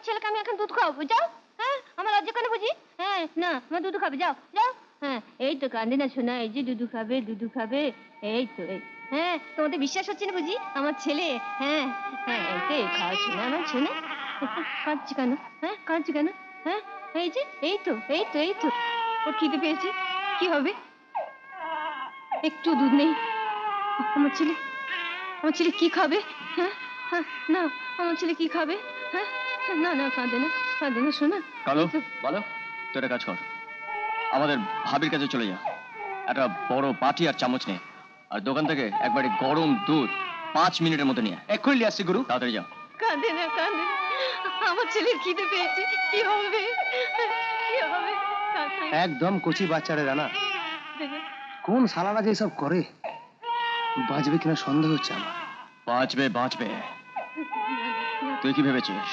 আমার ছেলেকে আমি এখন দুধ খাওয়াবো, যাও। হ্যাঁ, আমার লজ্জা কেন বুঝি? হ্যাঁ, না, আমার দুধ খাবে, যাও যাও। হ্যাঁ, এই তো কান্দে না শোনা, এই যে দুধু খাবে, দুধু খাবে, এই তো এই। হ্যাঁ, তোমাদের বিশ্বাস হচ্ছে না বুঝি আমার ছেলে? হ্যাঁ হ্যাঁ, এই তো খাওয়া শোনা আমার শোনা। কাঁদছি কেন? হ্যাঁ, কাঁদছি কেন? হ্যাঁ, এই যে এই তো এই তো এই তো, ওর খিদে পেয়েছে, কি হবে? একটু দুধ নেই আমার ছেলে, আমার ছেলে কি খাবে? হ্যাঁ হ্যাঁ, না, আমার ছেলে কি খাবে? হ্যাঁ, না না, কাঁদে না, কাঁদে না শোনা। কালো বলো, তুই একটা কাজ কর, আমাদের ভাবির কাছে চলে যা, একটা বড় বাটি আর চামচ নে, আর দোকান থেকে একবারে গরম দুধ 5 মিনিটের মধ্যে নিয়ে এক্ষুনি নিয়ে আসছি গুরু। তাড়াতাড়ি যাও। কাঁদে না, কাঁদে না, আমার ছেলের খিদে পেয়েছে, কি হবে? কি হবে? একদম কচি বাচ্চারা জানা, কোন শালারা যে সব করে, বাঁচবে কিনা সন্দেহ হচ্ছে আমার। বাঁচবে বাঁচবে, তুই কি ভেবেছিস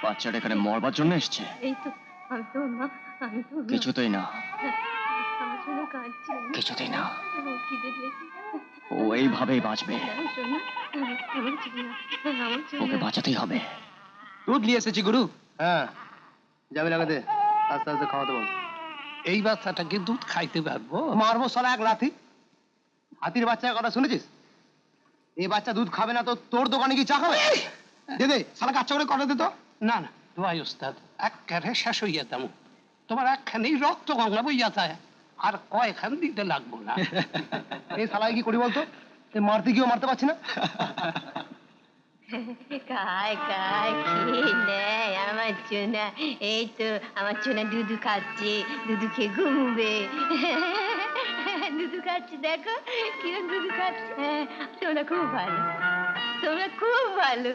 বাচ্চাটা এখানে মরবার জন্য এসছে? এই তো, আমি তো মা, আমি তো মা। কিছুতেই না, আমার জন্য কাঁদছি, কিছুতেই না, আমার খিদে পেয়েছে। ও এইভাবেই বাঁচবে, না, শোনা, আমার ছেলে না, আমার ছেলে ওকে না। বাঁচাতেই হবে। দুধ নিয়ে এসেছি গুরু। হ্যাঁ, যাবে লাগাতে, আস্তে আস্তে খাওয়াতে বল। এই বাচ্চাটাকে দুধ খাইতে পারবো? মারবো শালা এক লাথি। হাতির বাচ্চার কথা শুনেছিস? এই বাচ্চা দুধ খাবে না তো তোর দোকানে কি চা খাবে? দে দে, শালাকে আচ্ছা করে কটা দে তো। না না, দোয়াই ওস্তাদ, একখানে শেষ হইয়া তেমন তোমার একখানেই রক্ত গঙ্গা বইয়া যায়, আর কয়খান দিতে লাগবো না। এই শালাকে কি করি বলতো? এই মারতে গিয়েও মারতে পারছি না। কায় কায় খেয়ে নেয় আমার চোনা, এই তো আমার চোনা দুধু খাচ্ছে, দুধু খেয়ে ঘুমবে। দুধু খাচ্ছে, দেখো কিরম দুধু খাচ্ছে। তোমরা খুব ভালো, তোমরা খুব ভালো।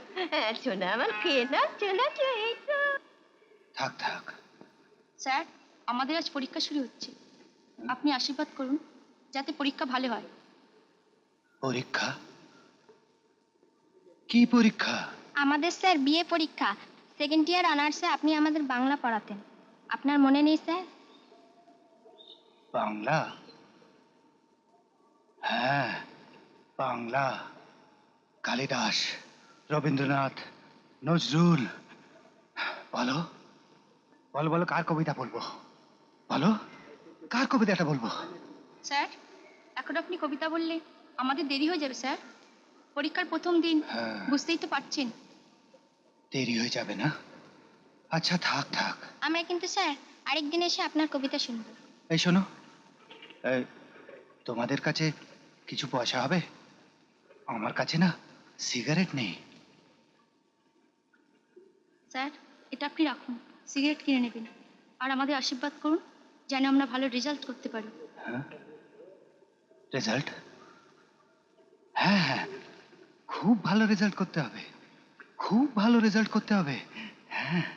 চোনা আমার খেয়ে না, চোনা এই তো। থাক থাক। স্যার, আমাদের আজ পরীক্ষা শুরু হচ্ছে, আপনি আশীর্বাদ করুন যাতে পরীক্ষা ভালো হয়। পরীক্ষা? কি পরীক্ষা? আমাদের স্যার বিএ পরীক্ষা, সেকেন্ড ইয়ার অনার্সে আপনি আমাদের বাংলা পড়াতেন, আপনার মনে নেই স্যার? বাংলা? হ্যাঁ, বাংলা। কালিদাস, রবীন্দ্রনাথ, নজরুল। বলো বলো বলো, কার কবিতা বলবো? বলো, কার কবিতাটা বলবো? স্যার, এখন আপনি কবিতা বললে আমাদের দেরি হয়ে যাবে স্যার, পরীক্ষার প্রথম দিন, হ্যাঁ। বুঝতেই তো পারছেন। দেরি হয়ে যাবে না? আচ্ছা থাক থাক। আমরা কিন্তু স্যার আরেকদিন এসে আপনার কবিতা শুনবো। এই শোনো, এই, তোমাদের কাছে কিছু পয়সা হবে? আমার কাছে না সিগারেট নেই। স্যার, এটা আপনি রাখুন, সিগারেট কিনে নেবেন, আর আমাদের আশীর্বাদ করুন যেন আমরা ভালো রেজাল্ট করতে পারি। হ্যাঁ, রেজাল্ট? হ্যাঁ হ্যাঁ, খুব ভালো রেজাল্ট করতে হবে, খুব ভালো রেজাল্ট করতে হবে। হ্যাঁ,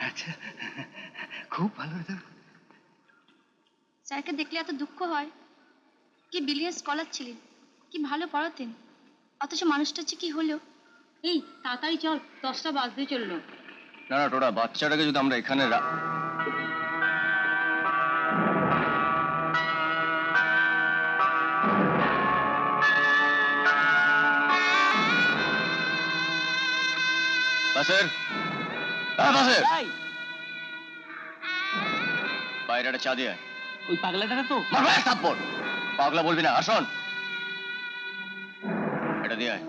আচ্ছা, খুব ভালো রেজাল্ট। স্যারকে দেখলে এত দুঃখ হয়, কি ব্রিলিয়ান্ট স্কলার ছিলেন, কি ভালো পড়াতেন, অথচ মানুষটা যে কি হলো। এই তাড়াতাড়ি চল, 10টা বাজতে চললো। না না টোটা, বাচ্চাটাকে যদি আমরা এখানে বাসের, বাসের বাইরে একটা চা দিয়ে আয়। ওই পাগলাটাকে তো মারবো এক থাপ্পড়। পাগলা বলবি না, আসুন এটা দিয়ে আয়।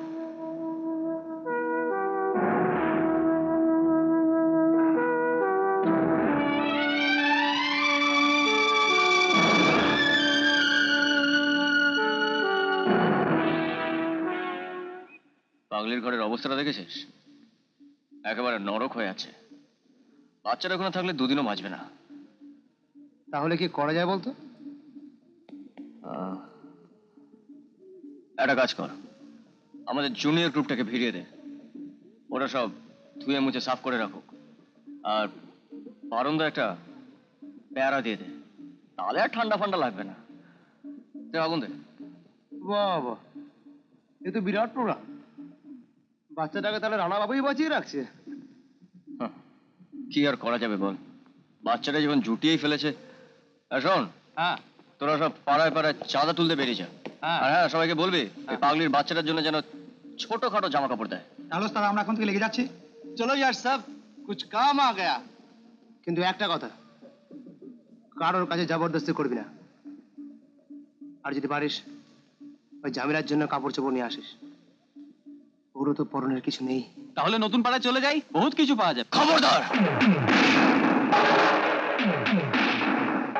পাগলির ঘরের অবস্থাটা দেখেছিস? একেবারে নরক হয়ে আছে। বাচ্চাটা ওখানে থাকলে দুদিনও বাঁচবে না। তাহলে কি করা যায় বলতো? একটা কাজ কর, আমাদের জুনিয়র গ্রুপটাকে ভিড়িয়ে দে, ওরা সব ধুয়ে মুছে সাফ করে রাখুক, আর বারান্দা একটা প্যারা দিয়ে দে, তাহলে আর ঠান্ডা ফান্ডা লাগবে না। দে আগুন দে। বাহ বাহ, এ তো বিরাট প্রোগ্রাম। বাচ্চাটাকে তাহলে রানা বাবুই বাঁচিয়ে রাখছে। হাহ, কি আর করা যাবে বল, বাচ্চাটা যখন জুটিয়েই ফেলেছে। আর শোন, হ্যাঁ তোরা সব পাড়ায় পাড়ায় চাঁদা তুলতে বেরিয়ে যা। হ্যাঁ। আর হ্যাঁ, সবাইকে বলবি এই পাগলির বাচ্চাটার জন্য যেন ছোটখাটো জামা কাপড় দেয়। তাহলে স্যার আমরা এখন থেকে লেগে যাচ্ছি। चलो यार सब कुछ काम आ गया। কিন্তু একটা কথা, কারোর কাছে জবরদস্তি করবি না। আর যদি পারিস ওই জামিলার জন্য কাপড় চোপড় নিয়ে আসিস। ওরও তো পরনের কিছু নেই। তাহলে নতুন পাড়ায় চলে যাই, বহুত কিছু পাওয়া যায়। খবরদার,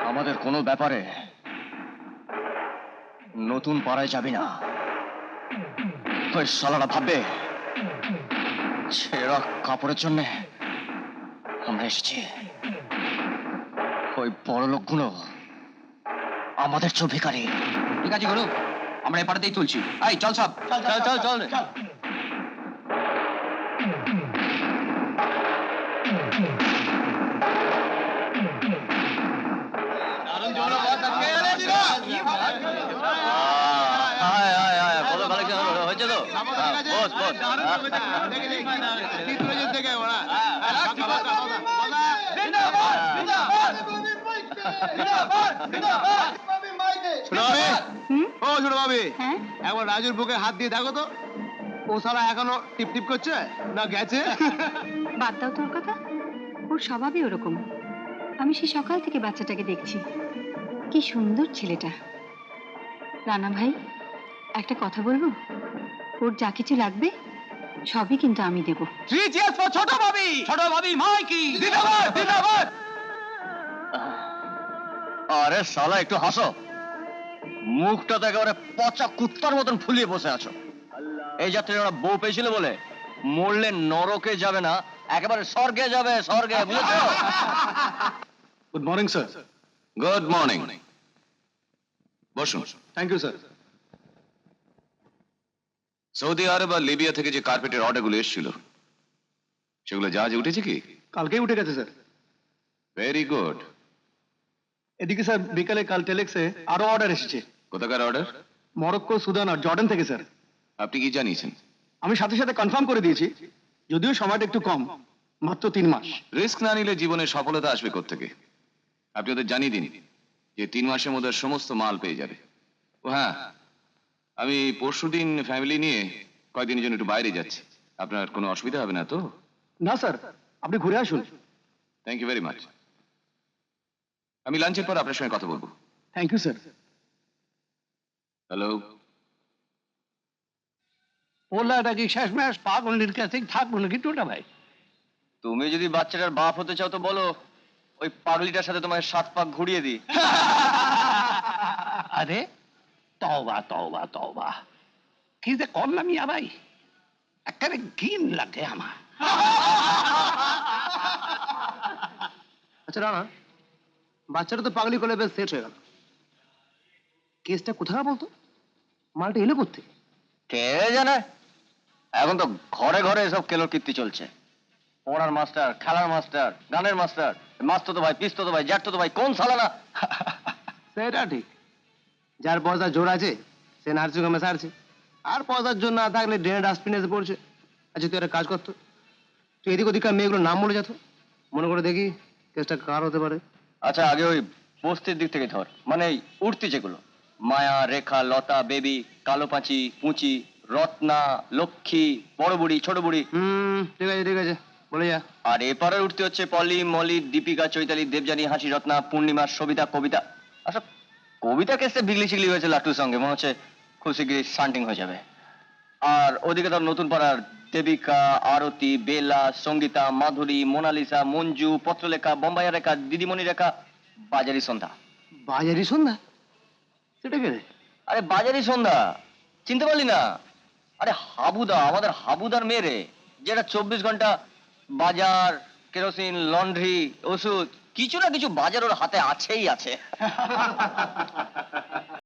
আমাদের কোনো ব্যাপারে নতুন পাড়ায় যাবি না। ওই শালারা ভাববে ছেঁড়া কাপড়ের জন্য আমরা এসেছি। ওই বড় লোকগুলো আমাদের চো ভিখারি। ঠিক আছে গুরু, আমরা এই পাড়াতেই তুলছি। এই চল সব, চল চল চল রে। আয় আয় আয়, বলো কালেকশন হয়েছে তো? বস বস। ও ছোট ভাবি, হ্যাঁ একবার রাজুর বুকে হাত দিয়ে দেখো তো, ও শালা এখনো টিপ টিপ করছে না গেছে? বাদ দাও তোর কথা, ওর স্বভাবই ওরকম। আমি সেই সকাল থেকে বাচ্চাটাকে দেখছি, কি সুন্দর ছেলেটা। রানা ভাই, একটা কথা বলবো, ওর যা কিছু লাগবে সবই কিন্তু আমি দেব। ছোট ভাবি, ছোট ভাবি মাইকি জিন্দাবাদ জিন্দাবাদ। আরে শালা একটু হাসো, মুখটা তো একেবারে পচা কুত্তার মতন ফুলিয়ে বসে আছো। এই যাত্রী ওরা বউ পেয়েছিল বলে মরলে নরকে যাবে না, একেবারে স্বর্গে যাবে, স্বর্গে, বুঝেছো? Good morning sir. Good morning, বসুন। Thank you sir. Saudi Arab আর লিবিয়া থেকে যে কার্পেটের অর্ডারগুলো এসেছিল সেগুলো জাহাজে উঠেছে কি? কালকেই উঠে গেছে স্যার। Very good. এদিকে স্যার বিকালে কাল টেলেক্সে আরো অর্ডার এসেছে, কোথাকার অর্ডার? মরক্কো, সুদান আর জর্ডান থেকে স্যার। আপনি কি জানিয়েছেন? আমি সাথে সাথে কনফার্ম করে দিয়েছি, যদিও সময়টা একটু কম, মাত্র 3 মাস। রিস্ক না নিলে জীবনে সফলতা আসবে কোত্থেকে? আপনি ওদের জানিয়ে দিন যে 3 মাসের মধ্যে সমস্ত মাল পেয়ে যাবে। ও হ্যাঁ, আমি পরশুদিন ফ্যামিলি নিয়ে কয়েকদিনের জন্য একটু বাইরে যাচ্ছি। আপনার কোনো অসুবিধা হবে না তো? না স্যার, আপনি ঘুরে আসুন। Thank you very much. আমি লাঞ্চের পর আপনার সঙ্গে কথা বলবো। Thank you sir. হ্যালো, পোলাটা কি শেষমেশ পাগলের কাছে থাকবো নাকি টোটা ভাই? তুমি যদি বাচ্চাটার বাপ হতে চাও তো বলো, ওই পাগলিটার সাথে তোমার 7 পাক ঘুরিয়ে দিই। আরে তওবা তওবা তওবা, কি যে করলাম ইয়া ভাই, একেবারে ঘিন লাগে আমার। আচ্ছা রানা, বাচ্চাটা তো পাগলি করলে বেশ সেট হয়ে গেল। কেসটা কোথায় বলতো? মালটা এলো করতে? কে জানে, এখন তো ঘরে ঘরে এসব কেলোর কীর্তি চলছে। পড়ার মাস্টার, খেলার মাস্টার, গানের মাস্টার, মাস্তো ভাই, পিস্তো ভাই, জ্যাঠতো ভাই, কোন সালানা? সেটা ঠিক, যার পয়সা জোর আছে সে নার্সিংহোমে সারছে, আর পয়সার জন্য না থাকলে ড্রেনে ডাস্টবিনে এসে পড়ছে। আচ্ছা তুই একটা কাজ করতো, তুই এদিক ওদিককার মেয়েগুলোর নাম বলে যেত, মনে করে দেখি কেসটা কার হতে পারে। আচ্ছা আগে ওই বস্তির দিক থেকে ধর, মানে এই উঠতি যেগুলো, মায়া, রেখা, লতা, বেবি, কালো পাঁচি, পুঁচি, রত্না, লক্ষ্মী, বড় বুড়ি, ছোট বুড়ি। ঠিক আছে ঠিক আছে, বলে যা। আর এপারে উঠতে হচ্ছে পলি, মলি, দীপিকা, চৈতালি, দেবযানী, হাসি, রত্না, পূর্ণিমা, সবিতা, কবিতা। আচ্ছা কবিতা কেসে বিগলি চিগলি হয়েছে লাট্টুর সঙ্গে, মনে হচ্ছে খুব শিগগিরই শান্টিং হয়ে যাবে। আর ওদিকে ধর নতুন পাড়ার দেবিকা, আরতি, বেলা, সঙ্গীতা, মাধুরী, মোনালিসা, মঞ্জু, পত্রলেখা, বোম্বাইয়া রেখা, দিদিমণি রেখা, বাজারি সন্ধ্যা। বাজারি সন্ধ্যা? সেটা কে রে? আরে বাজারি সন্ধ্যা চিনতে পারলি না? আরে হাবুদা, আমাদের হাবুদার মেয়ে রে, যেটা 24 ঘন্টা বাজার, কেরোসিন, লন্ড্রি, ওষুধ, কিছু না কিছু বাজার ওর হাতে আছেই আছে।